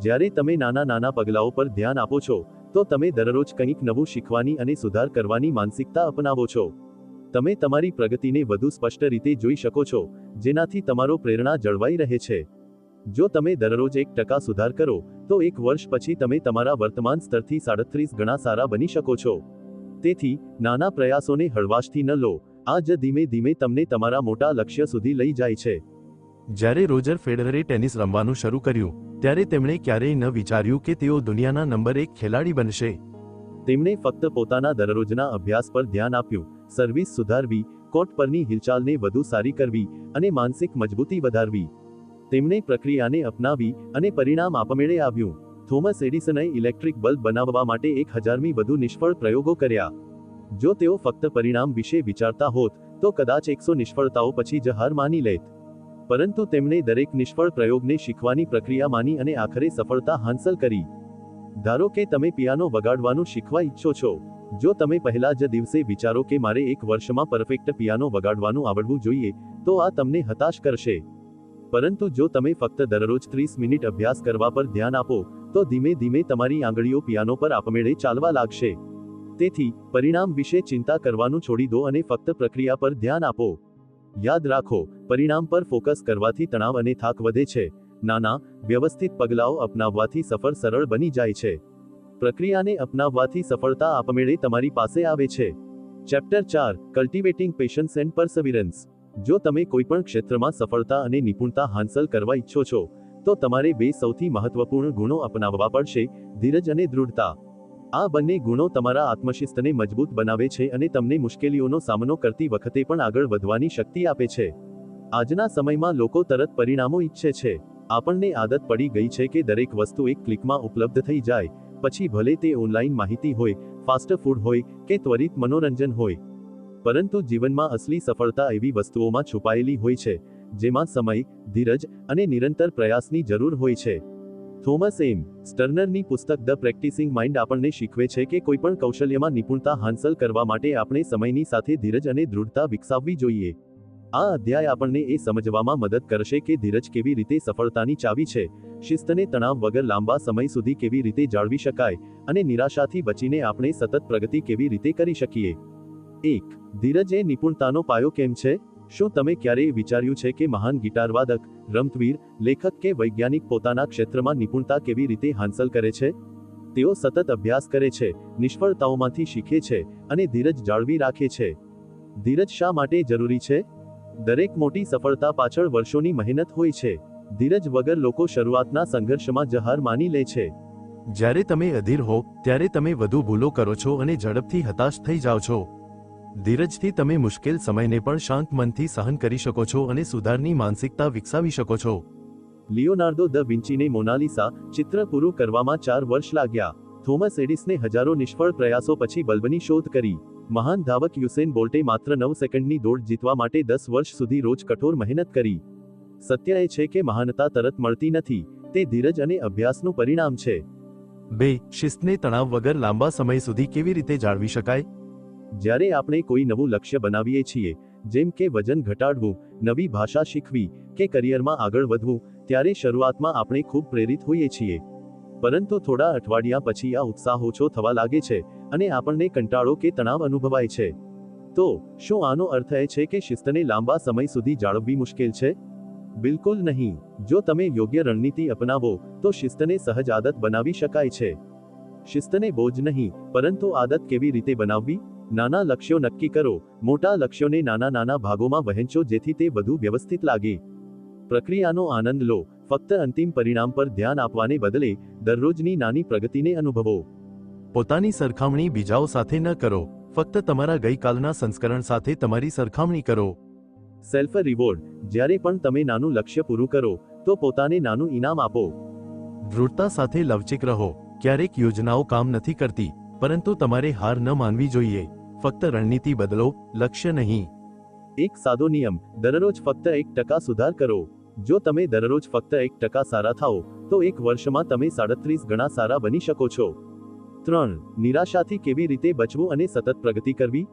જ્યારે તમે નાના નાના પગલાઓ પર ધ્યાન આપો છો, તો તમે દરરોજ કંઈક નવું શીખવાની અને સુધાર કરવાની માનસિકતા અપનાવો છો. તમે તમારી પ્રગતિને વધુ સ્પષ્ટ રીતે જોઈ શકો છો, જેનાથી તમારો પ્રેરણા જળવાઈ રહે છે. જો તમે દરરોજ 1% સુધાર કરો, તો 1 વર્ષ પછી તમે તમારા વર્તમાન સ્તરથી 37 ગણા સારા બની શકો છો. તેથી, નાના પ્રયાસોને હળવાશથી ન લો. આ જ ધીમે ધીમે તમને તમારા મોટા લક્ષ્ય સુધી લઈ જાય છે. જ્યારે રોજર ફેડરરે ટેનિસ રમવાનું શરૂ કર્યું, ત્યારે તેમણે ક્યારેય ન વિચાર્યું કે તેઓ દુનિયાના નંબર 1 ખેલાડી બનશે. તેમણે ફક્ત પોતાના દરરોજના અભ્યાસ પર ધ્યાન આપ્યું, સર્વિસ સુધારવી, કોર્ટ પરની હિલચાલને વધુ સારી કરવી, અને માનસિક મજબૂતી વધારવી. તેમણે પ્રક્રિયાને અપનાવી, અને પરિણામ આપમેળે આવ્યું. થોમસ એડિસને ઇલેક્ટ્રિક બલ્બ બનાવવા માટે 1000મી વધુ નિષ્ફળ પ્રયોગો કર્યા. જો તેઓ ફક્ત પરિણામ વિશે વિચારતા હોત, તો કદાચ 100 નિષ્ફળતાઓ પછી જ હાર માની લેત. પરંતુ તેમણે દરેક નિષ્ફળ પ્રયોગને શીખવાની પ્રક્રિયા માની અને આખરે સફળતા હાંસલ કરી. ધારો કે તમે પિયાનો વગાડવાનું શીખવા ઈચ્છો છો. જો તમે પહેલા જ દિવસે વિચારો કે મારે 1 વર્ષમાં પરફેક્ટ પિયાનો વગાડવાનું આવડવું જોઈએ, તો આ તમને હતાશ કરશે. પરંતુ જો તમે ફક્ત દરરોજ 30 મિનિટ અભ્યાસ કરવા પર ધ્યાન આપો, તો ધીમે ધીમે તમારી આંગળીઓ પિયાનો પર આપમેળે ચાલવા લાગશે. તેથી, પરિણામ વિશે ચિંતા કરવાનું છોડી દો અને ફક્ત પ્રક્રિયા પર ધ્યાન આપો. યાદ રાખો, પરિણામ પર ફોકસ કરવાથી તણાવ અને થાક વધે છે. નાના, વ્યવસ્થિત પગલાઓ અપનાવવાથી સફર સરળ બની જાય છે. પ્રક્રિયાને અપનાવવાથી સફળતા આપમેળે તમારી પાસે આવે છે. Chapter 4: cultivating patience and perseverance. જો તમે કોઈપણ ક્ષેત્રમાં સફળતા અને નિપુણતા હાંસલ કરવા ઈચ્છો છો, તો તમારે 2 સૌથી મહત્વપૂર્ણ ગુણો અપનાવવા પડશે: ધીરજ અને દૃઢતા. આ બંને ગુણો તમારા આત્મશિસ્તને મજબૂત બનાવે છે અને તમને મુશ્કેલીઓનો સામનો કરતી વખતે પણ આગળ વધવાની શક્તિ આપે છે. આજના સમયમાં લોકો તરત પરિણામો ઈચ્છે છે. આપણને આદત પડી ગઈ છે કે દરેક વસ્તુ એક ક્લિકમાં ઉપલબ્ધ થઈ જાય, પછી ભલે તે ઓનલાઈન માહિતી હોય, ફાસ્ટ ફૂડ હોય કે ત્વરિત મનોરંજન હોય. પરંતુ જીવનમાં અસલી સફળતા એવી વસ્તુઓમાં છુપાયેલી હોય છે, જેમાં સમય, ધીરજ અને નિરંતર પ્રયાસની જરૂર હોય છે. થોમસ એમ સ્ટર્નરની પુસ્તક ધ પ્રેક્ટિસિંગ માઇન્ડ આપણને શીખવે છે કે કોઈપણ કૌશલ્યમાં નિપુણતા હાંસલ કરવા માટે આપણે સમયની સાથે ધીરજ અને દૃઢતા વિકસાવવી જોઈએ. આ અધ્યાય આપણને એ સમજવામાં મદદ કરશે કે ધીરજ કેવી રીતે સફળતાની ચાવી છે, શિસ્તને તણાવ વગર લાંબા સમય સુધી કેવી રીતે જાળવી શકાય, અને નિરાશાથી બચીને આપણે સતત પ્રગતિ કેવી રીતે કરી શકીએ. 1. ધીરજ એ નિપુણતાનો પાયો કેમ છે? શું તમે ક્યારેય વિચાર્યું છે કે મહાન ગિટારવાદક, રમતવીર, લેખક કે વૈજ્ઞાનિક પોતાના ક્ષેત્રમાં નિપુણતા કેવી રીતે હાંસલ કરે છે? તેઓ સતત અભ્યાસ કરે છે, નિષ્ફળતાઓમાંથી શીખે છે, અને ધીરજ જાળવી રાખે છે. ધીરજ શા માટે જરૂરી છે? દરેક મોટી સફળતા પાછળ વર્ષોની મહેનત હોય છે. ધીરજ વગર લોકો શરૂઆતના સંઘર્ષમાં જ હાર માની લે છે. જ્યારે તમે અધીર હો, ત્યારે તમે વધુ ભૂલો કરો છો અને ઝડપથી હતાશ થઈ જાઓ છો. ધીરજથી તમે મુશ્કેલ સમયને પણ શાંત મનથી સહન કરી શકો છો અને સુધારની માનસિકતા વિકસાવી શકો છો. લિયોનાર્ડો દ વિન્ચીને મોનાલિસા ચિત્ર પૂરું કરવામાં 4 વર્ષ લાગ્યા. થોમસ એડિસને હજારો નિષ્ફળ પ્રયાસો પછી બલ્બની શોધ કરી. મહાન ધાવક યુસેન બોલ્ટે માત્ર 9 સેકન્ડની દોડ જીતવા માટે 10 વર્ષ સુધી રોજ કઠોર મહેનત કરી. સત્ય એ છે કે મહાનતા તરત મળતી નથી, તે ધીરજ અને અભ્યાસનું પરિણામ છે. 2. શિસ્તને તણાવ વગર લાંબા સમય સુધી કેવી રીતે જાળવી શકાય? જ્યારે આપણે કોઈ નવું લક્ષ્ય બનાવીએ છીએ, જેમ કે વજન ઘટાડવું, નવી ભાષા શીખવી, કે કરિયરમાં આગળ વધવું, ત્યારે શરૂઆતમાં આપણે ખૂબ પ્રેરિત હોઈએ છીએ. પરંતુ થોડા અઠવાડિયા પછી આ ઉત્સાહ ઓછો થવા લાગે છે, અને આપણને કંટાળો કે તણાવ અનુભવાય છે. તો શું આનો અર્થ એ છે કે શિસ્તને લાંબા સમય સુધી જાળવવી મુશ્કેલ છે? બિલકુલ નહીં. જો તમે યોગ્ય રણનીતિ અપનાવો, તો શિસ્તને સહજ આદત બનાવી શકાય છે. શિસ્તને બોજ નહીં, પરંતુ આદત કેવી રીતે બનાવવી? નાના લક્ષ્યો નક્કી કરો. મોટા લક્ષ્યોને નાના નાના ભાગોમાં વહેંચો જેથી તે વધુ વ્યવસ્થિત લાગે. પ્રક્રિયાનો આનંદ લો. ફક્ત અંતિમ પરિણામ પર ધ્યાન આપવાને બદલે દરરોજની નાની પ્રગતિને અનુભવો. પોતાની સરખામણી બીજાઓ સાથે ન કરો, ફક્ત તમારા ગઈકાલના સંસ્કરણ સાથે તમારી સરખામણી કરો. Self reward. જ્યારે પણ તમે નાનું લક્ષ્ય પૂરું કરો, તો પોતાને નાનું ઇનામ આપો. દૃઢતા સાથે લવચીક રહો. ક્યારેક યોજનાઓ કામ નથી કરતી, પરંતુ તમારે હાર ન માનવી જોઈએ. ફક્ત રણનીતિ બદલો, લક્ષ્ય નહીં. એક સાદો નિયમ: દરરોજ ફક્ત 1% સુધાર કરો. જો તમે દરરોજ ફક્ત 1% સારા થાઓ, તો એક વર્ષમાં તમે 37 ગણા સારા બની શકો છો. 3. નિરાશાથી કેવી રીતે બચવું અને સતત પ્રગતિ કરવી?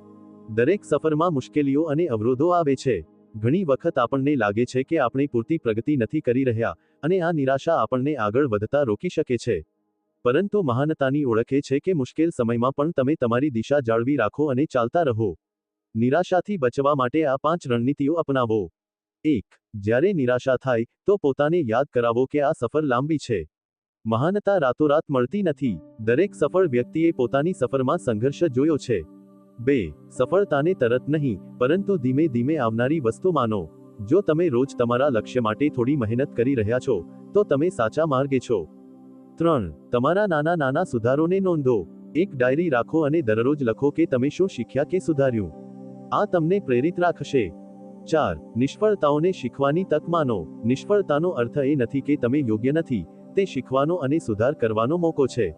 દરેક સફરમાં મુશ્કેલીઓ અને અવરોધો આવે છે. ઘણી વખત આપણને લાગે છે કે આપણે પૂરતી પ્રગતિ નથી કરી રહ્યા, અને આ નિરાશા આપણને આગળ વધતા રોકી શકે છે. પરંતુ મહાનતાની ઓળખ એ છે કે મુશ્કેલ સમયમાં પણ તમે તમારી દિશા જાળવી રાખો અને ચાલતા રહો. નિરાશાથી બચવા માટે આ 5 રણનીતિઓ અપનાવો. 1. જ્યારે નિરાશા થાય, તો પોતાને યાદ કરાવો કે આ સફર લાંબી છે. મહાનતા રાતોરાત મળતી નથી. દરેક સફળ વ્યક્તિએ પોતાની સફરમાં સંઘર્ષ જોયો છે. 2. સફળતાને તરત નહીં, પરંતુ ધીમે ધીમે આવનારી વસ્તુ માનો. જો તમે રોજ તમારા લક્ષ્ય માટે થોડી મહેનત કરી રહ્યા છો, તો તમે સાચા માર્ગે છો. 3. તમારા નાના નાના સુધારોને નોંધો. એક ડાયરી રાખો અને દરરોજ લખો કે તમે શું શીખ્યા કે સુધાર્યું. આ તમને પ્રેરિત રાખશે. 4. નિષ્ફળતાઓને શીખવાની તક માનો. નિષ્ફળતાનો અર્થ એ નથી કે તમે યોગ્ય નથી, તે શીખવાનો અને સુધાર કરવાનો મોકો છે.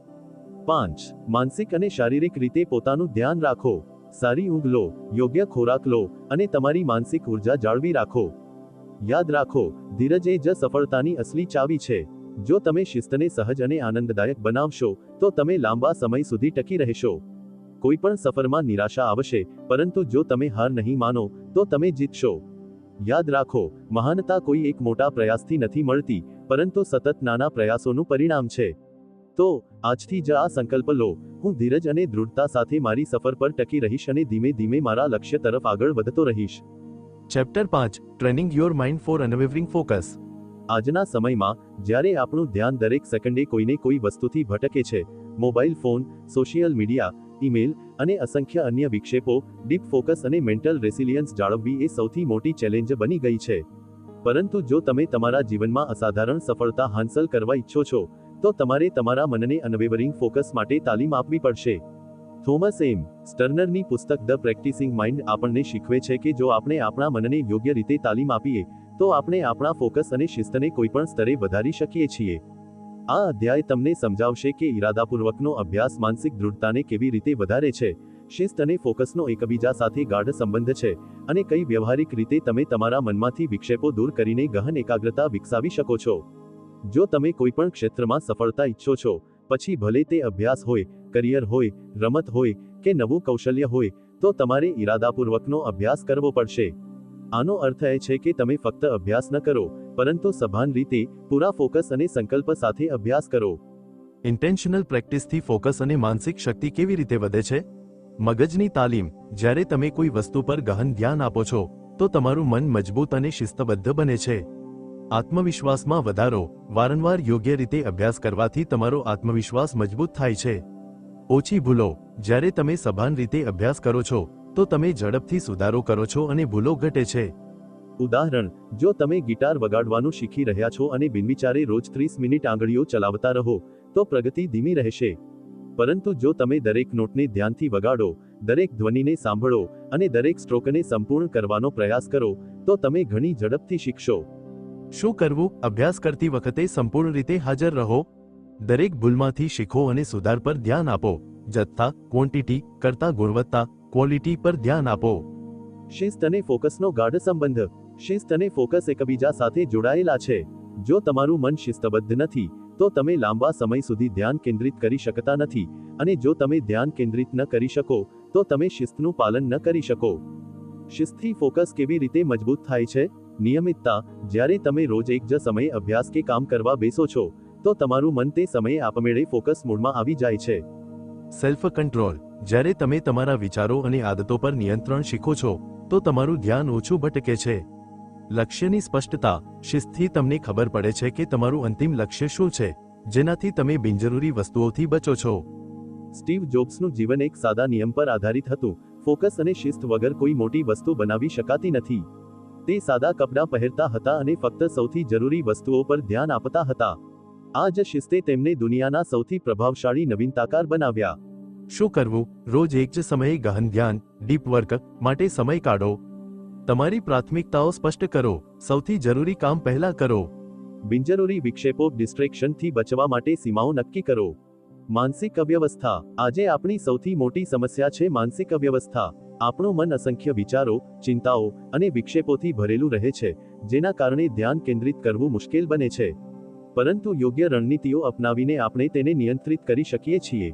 5. માનસિક અને શારીરિક રીતે પોતાનું ધ્યાન રાખો. સારી ઊંઘ લો, યોગ્ય ખોરાક લો, અને તમારી માનસિક ઉર્જા જાળવી રાખો. યાદ રાખો, ધીરજ એ જ સફળતાની અસલી ચાવી છે. જો તમે શિસ્તને સહજ અને આનંદદાયક બનાવશો, તો તમે લાંબા સમય સુધી ટકી રહેશો. કોઈ પણ સફરમાં નિરાશા આવશે, પરંતુ જો તમે હાર નહીં માનો, તો તમે જીતશો. યાદ રાખો, મહાનતા કોઈ એક મોટા પ્રયાસથી નથી મળતી, પરંતુ સતત નાના પ્રયાસોનું પરિણામ છે. તો આજથી જ આ સંકલ્પ લો: હું ધીરજ અને દૃઢતા સાથે મારી સફર પર ટકી રહીશ અને ધીમે ધીમે મારા લક્ષ્ય તરફ આગળ વધતો રહીશ. Chapter 5. Training your mind for unwavering focus. આજના સમયમાં, જ્યારે આપણું ધ્યાન દરેક સેકન્ડે કોઈને કોઈ વસ્તુથી ભટકે છે, mobile phone, social media, email, અને અસંખ્ય અન્ય વિક્ષેપો, ડીપ ફોકસ અને મેન્ટલ રેસિલિયન્સ જાળવવી એ સૌથી મોટી ચેલેન્જ બની ગઈ છે. પરંતુ જો તમે તમારા જીવનમાં અસાધારણ સફળતા હાંસલ કરવા ઈચ્છો છો, તો તમારે તમારા મનને અનવેવરિંગ ફોકસ માટે તાલીમ આપવી પડશે. થોમસ એમ સ્ટર્નરની પુસ્તક ધ પ્રેક્ટિસિંગ માઇન્ડ આપણને શીખવે છે કે જો આપણે આપણા મનને યોગ્ય રીતે તાલીમ આપીએ, તો આપણે આપણા ફોકસ અને શિસ્તને કોઈપણ સ્તરે વધારી શકીએ છીએ. આ અધ્યાય તમને સમજાવશે કે ઇરાદાપૂર્વકનો અભ્યાસ માનસિક દૃઢતાને કેવી રીતે વધારે છે, શિસ્ત અને ફોકસનો એકબીજા સાથે ગાઢ સંબંધ છે, અને કઈ વ્યવહારિક રીતે તમે તમારા મનમાંથી વિક્ષેપો દૂર કરીને ગહન એકાગ્રતા વિકસાવી શકો છો. જો તમે કોઈપણ ક્ષેત્રમાં સફળતા ઈચ્છો છો, પછી ભલે તે અભ્યાસ હોય, કરિયર હોય, રમત હોય, કે નવું કૌશલ્ય હોય, તો તમારે ઇરાદાપૂર્વકનો અભ્યાસ કરવો પડશે. આનો અર્થ એ છે કે તમે ફક્ત અભ્યાસ ન કરો, પરંતુ સભાન રીતે, પૂરા ફોકસ અને સંકલ્પ સાથે અભ્યાસ કરો. ઇન્ટેન્શનલ પ્રેક્ટિસથી ફોકસ અને માનસિક શક્તિ કેવી રીતે વધે છે? મગજની તાલીમ. જ્યારે તમે કોઈ વસ્તુ પર ગહન ધ્યાન આપો છો, તો તમારું મન મજબૂત અને શિસ્તબદ્ધ બને છે. આત્મવિશ્વાસમાં વધારો. વારંવાર યોગ્ય રીતે અભ્યાસ કરવાથી તમારો આત્મવિશ્વાસ મજબૂત થાય છે. ઓછી ભૂલો. જ્યારે તમે સભાન રીતે અભ્યાસ કરો છો, તો તમે ઝડપથી સુધારો કરો છો અને ભૂલો ઘટે છે. ઉદાહરણ: જો તમે ગિટાર વગાડવાનું શીખી રહ્યા છો અને બિનવિચારે રોજ 30 મિનિટ આંગળીઓ ચલાવતા રહો, તો પ્રગતિ ધીમી રહેશે. પરંતુ જો તમે દરેક નોટને ધ્યાનથી વગાડો, દરેક ધ્વનિને સાંભળો, અને દરેક સ્ટ્રોકને સંપૂર્ણ કરવાનો પ્રયાસ કરો, તો તમે ઘણી ઝડપથી શીખશો. શું કરવું? અભ્યાસ કરતી વખતે સંપૂર્ણ રીતે હાજર રહો. દરેક ભૂલમાંથી શીખો અને સુધાર પર ધ્યાન આપો. જથ્થા ક્વોન્ટિટી કરતાં ગુણવત્તા ક્વોલિટી પર ધ્યાન આપો. શિસ્ત અને ફોકસનો ગાઢ સંબંધ. શિસ્ત અને ફોકસ એકબીજા સાથે જોડાયેલા છે. જો તમારું મન શિસ્તબદ્ધ નથી તો તમે લાંબા સમય સુધી ધ્યાન કેન્દ્રિત કરી શકતા નથી, અને જો તમે ધ્યાન કેન્દ્રિત ન કરી શકો તો તમે શિસ્તનું પાલન ન કરી શકો. શિસ્તથી ફોકસ કેવી રીતે મજબૂત થાય છે? નિયમિતતા. જ્યારે તમે રોજ એક જ સમયે અભ્યાસ કે કામ કરવા બેસો છો તો તમારું મન તે સમયે આપમેળે ફોકસ મોડમાં આવી જાય છે. Self control. જ્યારે તમે તમારા વિચારો અને આદતો પર નિયંત્રણ શીખો છો તો તમારું ધ્યાન ઓછું ભટકે છે. લક્ષ્યની સ્પષ્ટતા. શિસ્તથી તમને ખબર પડે છે કે તમારું અંતિમ લક્ષ્ય શું છે, જેનાથી તમે બિનજરૂરી વસ્તુઓથી બચો છો. સ્ટીવ જોબ્સનું જીવન એક સાદા નિયમ પર આધારિત હતું: ફોકસ અને શિસ્ત વગર કોઈ મોટી વસ્તુ બનાવી શકાતી નથી. તે સાદા કપડાં પહેરતા હતા અને ફક્ત સૌથી જરૂરી વસ્તુઓ પર ધ્યાન આપતા હતા. આ જ શિસ્તે તેમને દુનિયાના સૌથી પ્રભાવશાળી નવીનતાકાર બનાવ્યા. શું કરવું? રોજ એક જ સમયે ગહન ધ્યાન ડીપ વર્ક માટે સમય કાઢો. તમારી પ્રાથમિકતાઓ સ્પષ્ટ કરો. સૌથી જરૂરી કામ પહેલા કરો. બિનજરૂરી વિક્ષેપો ડિસ્ટ્રેક્શનથી બચવા માટે સીમાઓ નક્કી કરો. માનસિક અવ્યવસ્થા. આજે આપણી સૌથી મોટી સમસ્યા છે માનસિક અવ્યવસ્થા. આપણું મન અસંખ્ય વિચારો, ચિંતાઓ અને વિક્ષેપોથી ભરેલું રહે છે, જેના કારણે ધ્યાન કેન્દ્રિત કરવું મુશ્કેલ બને છે. પરંતુ યોગ્ય રણનીતિઓ અપનાવીને આપણે તેને નિયંત્રિત કરી શકીએ છીએ.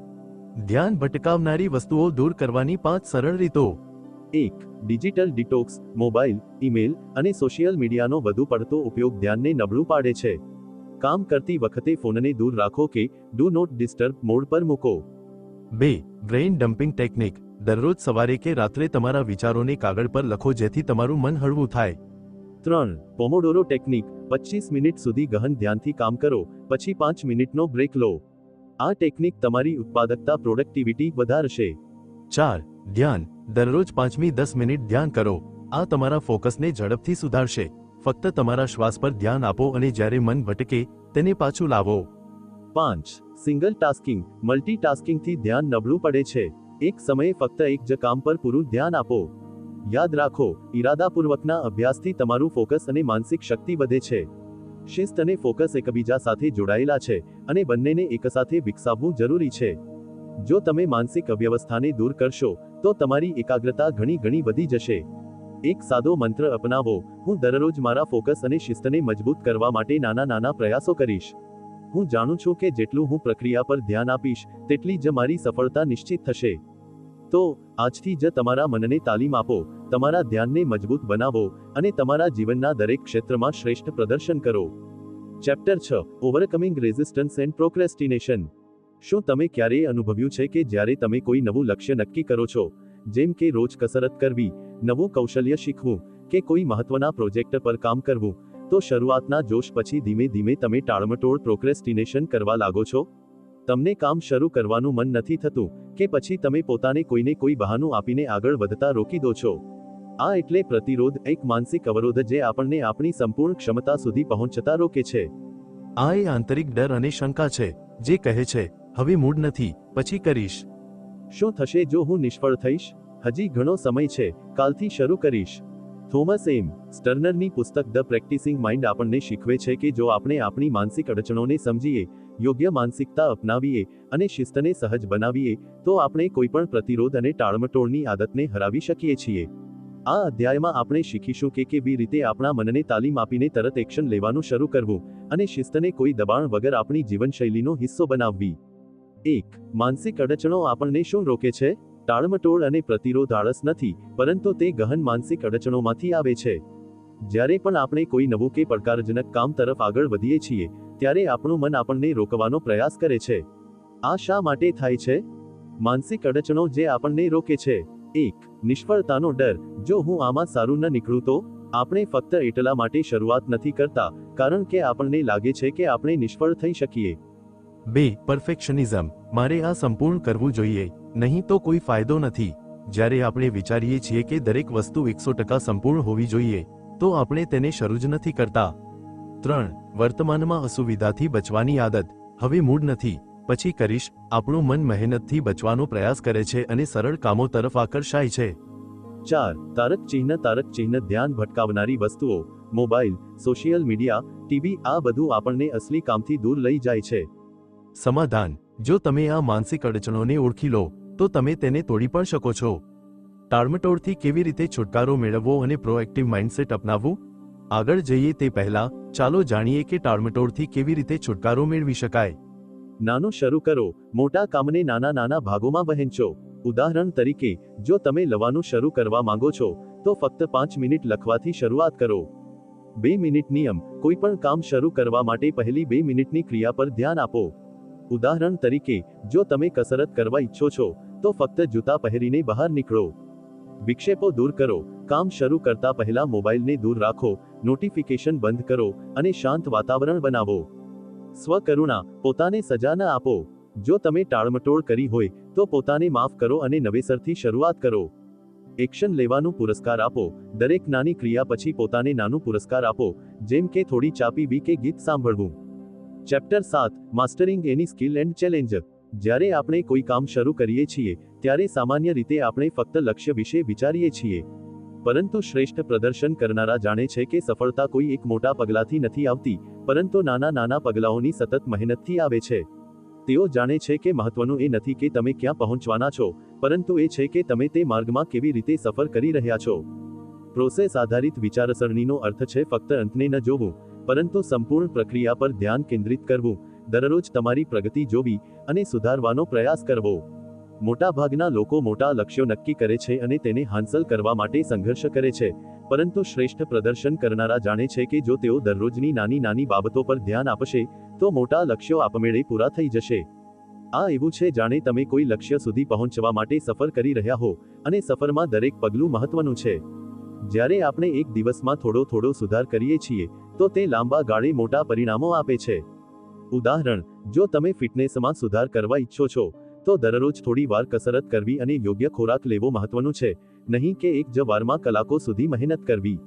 ધ્યાન ભટકાવનારી વસ્તુઓ દૂર કરવાની 5 સરળ રીતો. 1. Digital detox. મોબાઈલ, ઈમેલ અને સોશિયલ મીડિયાનો વધુ પડતો ઉપયોગ ધ્યાનને નબળું પાડે છે. કામ કરતી વખતે ફોનને દૂર રાખો કે ડુ નોટ ડિસ્ટર્બ મોડ પર મૂકો. 2. Brain dumping technique. દરરોજ સવારે કે રાત્રે તમારા વિચારોને કાગળ પર લખો જેથી તમારું મન હળવું થાય. 3. પોમોડોરો ટેકનિક. 25 મિનિટ સુધી ગહન ધ્યાનથી કામ કરો, પછી 5 મિનિટનો બ્રેક લો. આ ટેકનિક તમારી ઉત્પાદકતા પ્રોડક્ટિવિટી વધારશે. 4. ધ્યાન. દરરોજ 5 થી 10 મિનિટ ધ્યાન કરો. આ તમારા ફોકસને ઝડપથી સુધારશે. ફક્ત તમારા શ્વાસ પર ધ્યાન આપો અને જ્યારે મન ભટકે તેને પાછું લાવો. 5. Single tasking. મલ્ટીટાસ્કિંગથી ધ્યાન નબળું પડે છે. એક સમયે ફક્ત એક જ કામ પર પૂરું ધ્યાન આપો. યાદ રાખો, ઇરાદાપૂર્વકના અભ્યાસથી તમારું ફોકસ અને માનસિક શક્તિ વધે છે. શિસ્ત અને ફોકસ એકબીજા સાથે જોડાયેલા છે અને બંનેને એકસાથે વિકસાવવું જરૂરી છે. જો તમે માનસિક અવ્યવસ્થાને દૂર કરશો તો તમારી એકાગ્રતા ઘણી વધી જશે. એક સાદો મંત્ર અપનાવો: હું દરરોજ મારા ફોકસ અને શિસ્તને મજબૂત કરવા માટે નાના પ્રયાસો કરીશ. હું જાણું છું કે જેટલું હું પ્રક્રિયા પર ધ્યાન આપીશ તેટલી જ મારી સફળતા નિશ્ચિત થશે. તો આજથી જ તમારા મનને તાલીમ આપો, તમારા ધ્યાનને મજબૂત બનાવો અને તમારા જીવનના દરેક ક્ષેત્રમાં શ્રેષ્ઠ પ્રદર્શન કરો. Chapter 6. Overcoming resistance and procrastination. શું તમે ક્યારેય અનુભવ્યું છે કે જ્યારે તમે કોઈ નવું લક્ષ્ય નક્કી કરો છો, જેમ કે રોજ કસરત કરવી, નવું કૌશલ્ય શીખવું કે કોઈ મહત્વના પ્રોજેક્ટ પર કામ કરવું, તો શરૂઆતના જોશ પછી ધીમે તમે ટાળમટોળ પ્રોક્રેસ્ટિનેશન કરવા લાગો છો? તમને કામ શરૂ કરવાનું મન નથી થતું કે પછી તમે પોતાને કોઈને કોઈ બહાનું આપીને આગળ વધતા રોકી દો છો? આ એટલે પ્રતિરોધ, એક માનસિક અવરોધ જે આપણને આપણી સંપૂર્ણ ક્ષમતા સુધી પહોંચતા રોકે છે. આ એ આંતરિક ડર અને શંકા છે જે કહે છે, હવે મૂડ નથી, પછી કરીશ. શું થશે જો હું નિષ્ફળ થઈશ? હજી ઘણો સમય છે, કાલથી શરૂ કરીશ. થોમસ એમ સ્ટર્નરની પુસ્તક ધ પ્રેક્ટિસિંગ માઇન્ડ આપણને શીખવે છે કે જો આપણે આપણી માનસિક અડચણોને સમજીએ, યોગ્ય માનસિકતા અપનાવીએ અને શિસ્તને સહજ બનાવીએ તો આપણે કોઈપણ પ્રતિરોધ અને ટાળમટોળની આદતને હરાવી શકીએ છીએ. આ અધ્યાયમાં આપણે શીખીશું કે કેવી રીતે આપણા મનને તાલીમ આપીને તરત એક્શન લેવાનું શરૂ કરવું અને શિસ્તને કોઈ દબાણ વગર આપણી જીવનશૈલીનો હિસ્સો બનાવવી. 1. માનસિક અડચણો આપણને શું રોકે છે? ટાળમટોળ અને પ્રતિરોધ આળસ નથી, પરંતુ તે ગહન માનસિક અડચણોમાંથી આવે છે. જ્યારે પણ આપણે કોઈ નવું કે પડકારજનક કામ તરફ આગળ વધીએ છીએ, ત્યારે આપણું મન આપણને રોકવાનો પ્રયાસ કરે છે. આ શા માટે થાય છે? માનસિક અડચણો જે આપણને રોકે છે. 1. નિષ્ફળતાનો ડર. જો હું આમાં સારું ન નીકળું તો? આપણે ફક્ત એટલા માટે શરૂઆત નથી કરતા કારણ કે આપણને લાગે છે કે આપણે નિષ્ફળ થઈ શકીએ. 2. પરફેક્શનિઝમ. મારે આ સંપૂર્ણ કરવું જોઈએ, નહીં તો કોઈ ફાયદો નથી. જ્યારે આપણે વિચારીએ છીએ કે દરેક વસ્તુ 100% સંપૂર્ણ હોવી જોઈએ, તો આપણે તેને શરૂ જ નથી કરતા. 3. વર્તમાનમાં અસુવિધાથી બચવાની આદત. હવે મૂડ નથી, પછી કરીશ. આપણું મન મહેનતથી બચવાનો પ્રયાસ કરે છે અને સરળ કામો તરફ આકર્ષાય છે. 4. તારક ચિહ્ન. ધ્યાન ભટકાવનારી વસ્તુઓ, મોબાઈલ, સોશિયલ મીડિયા, ટીવી, આ બધું આપણને અસલી કામથી દૂર લઈ જાય છે. સમાધાન: જો તમે આ માનસિક અડચણોને ઓળખી લો તો તમે તેને તોડી પણ શકો છો. ટાળમટોળથી કેવી રીતે છુટકારો મેળવવો અને પ્રોએક્ટિવ માઇન્ડસેટ અપનાવવું? આગળ જઈએ તે પહેલા ચાલો જાણીએ કે ટાળમટોળથી કેવી રીતે છુટકારો મેળવી શકાય. નાનું શરૂ કરો. મોટા કામને નાના નાના ભાગોમાં વહેંચો. ઉદાહરણ તરીકે, જો તમે લવાનું શરૂ કરવા માંગો છો તો ફક્ત 5 મિનિટ લખવાથી શરૂઆત કરો. 2 મિનિટ નિયમ: કોઈ પણ કામ શરૂ કરવા માટે પહેલી 2 મિનિટની ક્રિયા પર ધ્યાન આપો. ઉદાહરણ તરીકે, જો તમે કસરત કરવા ઈચ્છો છો તો ફક્ત જૂતા પહેરીને બહાર નીકળો. વિક્ષેપો દૂર કરો. કામ શરૂ કરતા પહેલા મોબાઈલને દૂર રાખો, નોટિફિકેશન બંધ કરો અને શાંત વાતાવરણ બનાવો. સ્વકરુણા: પોતાને સજા ન આપો. જો તમે ટાળમટોળ કરી હોય તો પોતાને માફ કરો અને નવેસરથી શરૂઆત કરો. એક્શન લેવાનું પુરસ્કાર આપો. દરેક નાની ક્રિયા પછી પોતાને નાનું પુરસ્કાર આપો, જેમ કે થોડી ચા પીવી કે ગીત સાંભળવું. Chapter 7: mastering any skill and challenge. જ્યારે આપણે કોઈ કામ શરૂ કરીએ છીએ ત્યારે સામાન્ય રીતે આપણે ફક્ત લક્ષ્ય વિશે વિચારીએ છીએ. પરંતુ શ્રેષ્ઠ પ્રદર્શન કરનારા જાણે છે કે સફળતા કોઈ એક મોટા પગલાથી નથી આવતી, પરંતુ નાના નાના પગલાઓની સતત મહેનતથી આવે છે. તેઓ જાણે છે કે મહત્વનું એ નથી કે તમે ક્યાં પહોંચવાના છો, પરંતુ એ છે કે તમે તે માર્ગમાં કેવી રીતે સફર કરી રહ્યા છો. પ્રોસેસ આધારિત વિચારસરણીનો અર્થ છે ફક્ત અંતને ન જોવું, પરંતુ સંપૂર્ણ પ્રક્રિયા પર ધ્યાન કેન્દ્રિત કરવું. દરરોજ તમારી પ્રગતિ જોવી અને સુધારવાનો પ્રયાસ કરવો. મોટાભાગના લોકો મોટા લક્ષ્યો નક્કી કરે છે અને તેને હાંસલ કરવા માટે સંઘર્ષ કરે છે, પરંતુ શ્રેષ્ઠ પ્રદર્શન કરનારા જાણે છે કે જો તેઓ દરરોજની નાની નાની બાબતો પર ધ્યાન આપશે તો મોટા લક્ષ્યો આપમેળે પૂરા થઈ જશે. આ એવું છે જાણે તમે કોઈ લક્ષ્ય સુધી પહોંચવા માટે સફર કરી રહ્યા હો અને સફરમાં દરેક પગલું મહત્વનું છે. જ્યારે આપણે એક દિવસમાં થોડો થોડો સુધાર કરીએ છીએ તો તે લાંબા ગાળે મોટા પરિણામો આપે છે. ઉદાહરણ: જો તમે ફિટનેસમાં સુધાર કરવા ઈચ્છો છો તો દરરોજ થોડી વાર કસરત કરવી અને યોગ્ય ખોરાક લેવો મહત્વનું છે, નહીં કે એક જ વારમાં કલાકો સુધી મહેનત કરવી.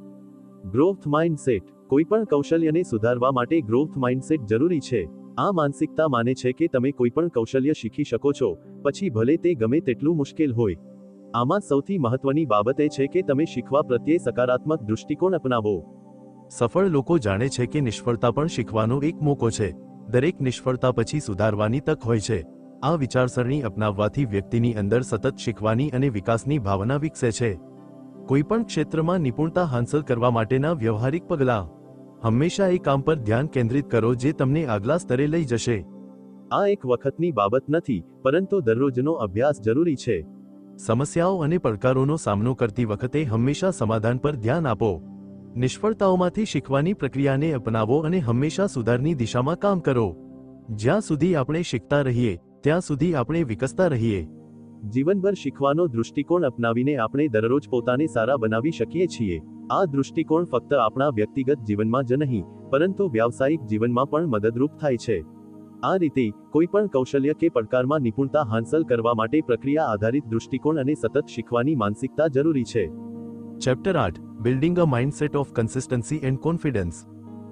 ગ્રોથ માઇન્ડસેટ: કોઈપણ કૌશલ્યને સુધારવા માટે ગ્રોથ માઇન્ડસેટ જરૂરી છે. આ માનસિકતા માને છે કે તમે કોઈપણ કૌશલ્ય શીખી શકો છો, પછી ભલે તે ગમે તેટલું મુશ્કેલ હોય. આમાં સૌથી મહત્વની બાબત એ છે કે તમે શીખવા પ્રત્યે સકારાત્મક દૃષ્ટિકોણ અપનાવો. સફળ લોકો જાણે છે કે નિષ્ફળતા પણ શીખવાનો એક મોકો છે. દરેક નિષ્ફળતા પછી સુધારવાની તક હોય છે. આ વિચારસરણી અપનાવવાથી વ્યક્તિની અંદર સતત શીખવાની અને વિકાસની ભાવના વિકસે છે. કોઈપણ ક્ષેત્રમાં નિપુણતા હાંસલ કરવા માટેના વ્યવહારિક પગલાં: હંમેશા એ કામ પર ધ્યાન કેન્દ્રિત કરો જે તમને આગલા સ્તરે લઈ જશે. આ એક વખતની બાબત નથી, પરંતુ દરરોજનો અભ્યાસ જરૂરી છે. સમસ્યાઓ અને પડકારોનો સામનો કરતી વખતે હંમેશા સમાધાન પર ધ્યાન આપો. નિષ્ફળતાઓમાંથી શીખવાની પ્રક્રિયાને અપનાવો અને હંમેશા સુધારની દિશામાં કામ કરો. જ્યાં સુધી આપણે શીખતા રહીએ ત્યાં સુધી આપણે વિકસતા રહીએ. જીવનભર શીખવાનો દૃષ્ટિકોણ અપનાવીને આપણે દરરોજ પોતાને સારા બનાવી શકીએ છીએ. આ દૃષ્ટિકોણ ફક્ત આપણા વ્યક્તિગત જીવનમાં જ નહીં, પરંતુ વ્યાવસાયિક જીવનમાં પણ મદદરૂપ થાય છે. આ રીતે કોઈપણ કૌશલ્ય કે પડકારમાં નિપુણતા હાંસલ કરવા માટે પ્રક્રિયા આધારિત દૃષ્ટિકોણ અને સતત શીખવાની માનસિકતા જરૂરી છે. Chapter 8: building a mindset of consistency and confidence.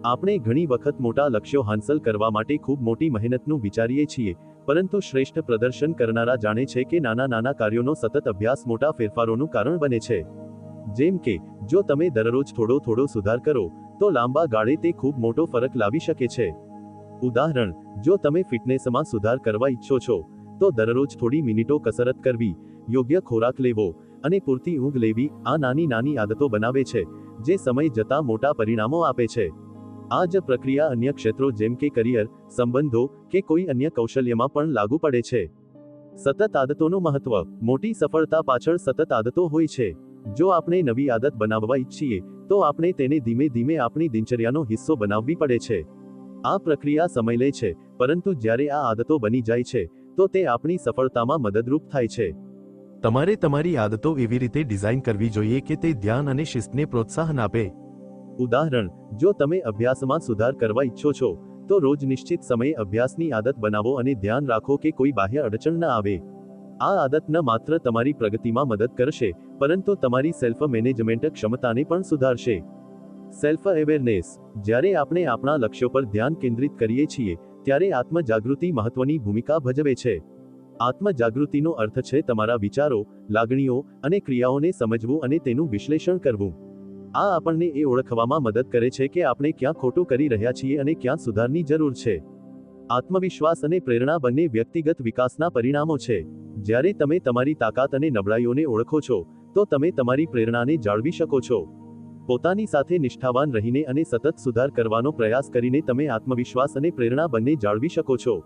આપણે ઘણી વખત મોટા લક્ષ્યો હાંસલ કરવા માટે ખૂબ મોટી મહેનતનું વિચારીએ છીએ, પરંતુ શ્રેષ્ઠ પ્રદર્શન કરનારા જાણે છે કે નાના નાના કાર્યોનો સતત અભ્યાસ મોટા ફેરફારોનું કારણ બને છે. જેમ કે, જો તમે દરરોજ થોડો થોડો સુધાર કરો તો લાંબા ગાળે તે ખૂબ મોટો ફરક લાવી શકે છે. ઉદાહરણ: જો તમે ફિટનેસમાં સુધાર કરવા ઈચ્છો છો તો દરરોજ થોડી મિનિટો કસરત કરવી, યોગ્ય ખોરાક લેવો અને પૂરતી ઊંઘ લેવી આ નાની નાની આદતો બનાવે છે જે સમય જતાં મોટા પરિણામો આપે છે. આ જ પ્રક્રિયા અન્ય ક્ષેત્રો જેમ કે કરિયર, સંબંધો કે કોઈ અન્ય કૌશલ્યમાં પણ લાગુ પડે છે. સતત આદતોનું મહત્વ: મોટી સફળતા પાછળ સતત આદતો હોય છે. જો આપણે નવી આદત બનાવવા ઈચ્છીએ તો આપણે તેને ધીમે ધીમે આપણી દિનચર્યાનો હિસ્સો બનાવવી પડે છે. આ પ્રક્રિયા સમય લે છે, પરંતુ જ્યારે આ આદતો બની જાય છે તો તે આપણી સફળતામાં મદદરૂપ થાય છે. તમારે તમારી આદતો એવી રીતે ડિઝાઇન કરવી જોઈએ કે તે ધ્યાન અને શિસ્તને પ્રોત્સાહન આપે. ઉદાહરણ: જો તમે અભ્યાસમાં સુધાર કરવા ઈચ્છો છો તો રોજ નિશ્ચિત સમયે અભ્યાસની આદત બનાવો અને ધ્યાન રાખો કે કોઈ બાહ્ય અડચણ ન આવે. આ આદત ન માત્ર તમારી પ્રગતિમાં મદદ કરશે, પરંતુ તમારી સેલ્ફ મેનેજમેન્ટ ક્ષમતાને પણ સુધારશે. સેલ્ફ અવેરનેસ: જ્યારે આપણે આપણા લક્ષ્યો પર ધ્યાન કેન્દ્રિત કરીએ છીએ ત્યારે આત્મજાગૃતિ મહત્વની ભૂમિકા ભજવે છે. આત્મજાગૃતિનો અર્થ છે તમારા વિચારો, લાગણીઓ અને ક્રિયાઓને સમજવું અને તેનું વિશ્લેષણ કરવું. આ આપણને એ ઓળખવામાં મદદ કરે છે કે આપણે ક્યાં ખોટું કરી રહ્યા છીએ અને ક્યાં સુધારની જરૂર છે. આત્મવિશ્વાસ અને પ્રેરણા બંને વ્યક્તિગત વિકાસના પરિણામો છે. જ્યારે તમે તમારી તાકાત અને નબળાઈઓને ઓળખો છો, તો તમે તમારી પ્રેરણાને જાળવી શકો છો. પોતાની સાથે નિષ્ઠાવાન રહીને અને સતત સુધાર કરવાનો પ્રયાસ કરીને તમે આત્મવિશ્વાસ અને પ્રેરણા બંને જાળવી શકો છો.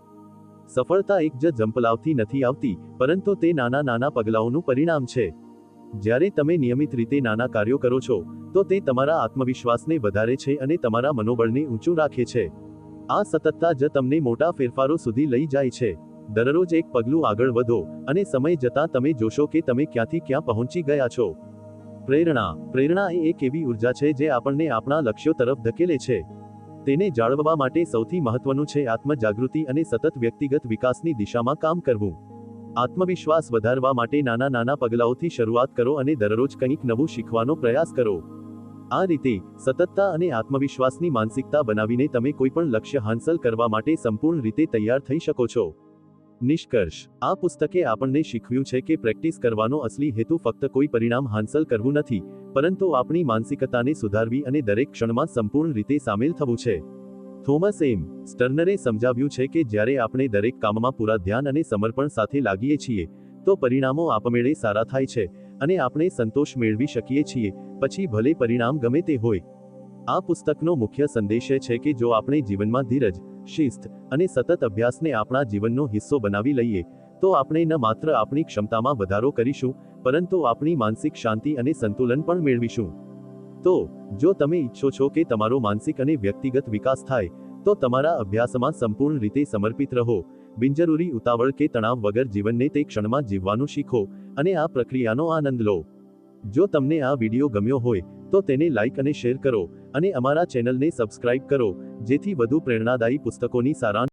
સફળતા એક જ ઝંપલાવથી નથી આવતી, પરંતુ તે નાના નાના પગલાઓનું પરિણામ છે. જ્યારે તમે નિયમિત રીતે નાના કાર્યો કરો છો, તો તે તમારા આત્મવિશ્વાસને વધારે છે અને તમારા મનોબળને ઊંચું રાખે છે. આ સતતતા જ તમને મોટા ફેરફારો સુધી લઈ જાય છે. દરરોજ એક પગલું આગળ વધો, અને સમય જતાં તમે જોશો કે તમે ક્યાંથી ક્યાં પહોંચી ગયા છો. પ્રેરણા એ એક એવી ઉર્જા છે જે આપણને આપણા લક્ષ્યો તરફ ધકેલે છે. તેને જાળવવા માટે સૌથી મહત્વનું છે આત્મજાગૃતિ અને સતત વ્યક્તિગત વિકાસની દિશામાં કામ કરવું. આત્મવિશ્વાસ વધારવા માટે નાના નાના પગલાઓથી શરૂઆત કરો અને દરરોજ કંઈક નવું શીખવાનો પ્રયાસ કરો. આ રીતે સતતતા અને આત્મવિશ્વાસની માનસિકતા બનાવીને તમે કોઈપણ લક્ષ્ય હાંસલ કરવા માટે સંપૂર્ણ રીતે તૈયાર થઈ શકો છો. નિષ્કર્ષ: આ પુસ્તકે આપણને શીખવ્યું છે કે પ્રેક્ટિસ કરવાનો અસલી હેતુ ફક્ત કોઈ પરિણામ હાંસલ કરવું નથી, પરંતુ આપણી માનસિકતાને સુધારવી અને દરેક ક્ષણમાં સંપૂર્ણ રીતે સામેલ થવું છે. થોમસ એમ સ્ટર્નરે સમજાવ્યું છે કે જ્યારે આપણે દરેક કામમાં પૂરા ધ્યાન અને સમર્પણ સાથે લાગીએ છીએ, તો પરિણામો આપમેળે સારા થાય છે, અને આપણે સંતોષ મેળવી શકીએ છીએ, પછી ભલે પરિણામ ગમે તે હોય. આ પુસ્તકનો મુખ્ય સંદેશ એ છે કે જો આપણે જીવનમાં ધીરજ, શિસ્ત અને સતત અભ્યાસને આપણા જીવનનો હિસ્સો બનાવી લઈએ, તો આપણે ન માત્ર આપણી ક્ષમતામાં વધારો કરીશું, પરંતુ આપણી માનસિક શાંતિ અને સંતુલન પણ મેળવીશું. તો જો તમે ઈચ્છો છો કે તમારો માનસિક અને વ્યક્તિગત વિકાસ થાય, તો તમારા અભ્યાસમાં સંપૂર્ણ રીતે સમર્પિત રહો. બિનજરૂરી ઉતાવળ કે તણાવ વગર જીવનને તે ક્ષણમાં જીવવાનું શીખો, અને આ પ્રક્રિયાનો આનંદ લો. જો તમને આ વિડિયો ગમ્યો હોય, તો તેને લાઇક અને શેર કરો, અને અમારા ચેનલને સબસ્ક્રાઇબ કરો, જેથી વધુ પ્રેરણાદાયી પુસ્તકોની સારાંશ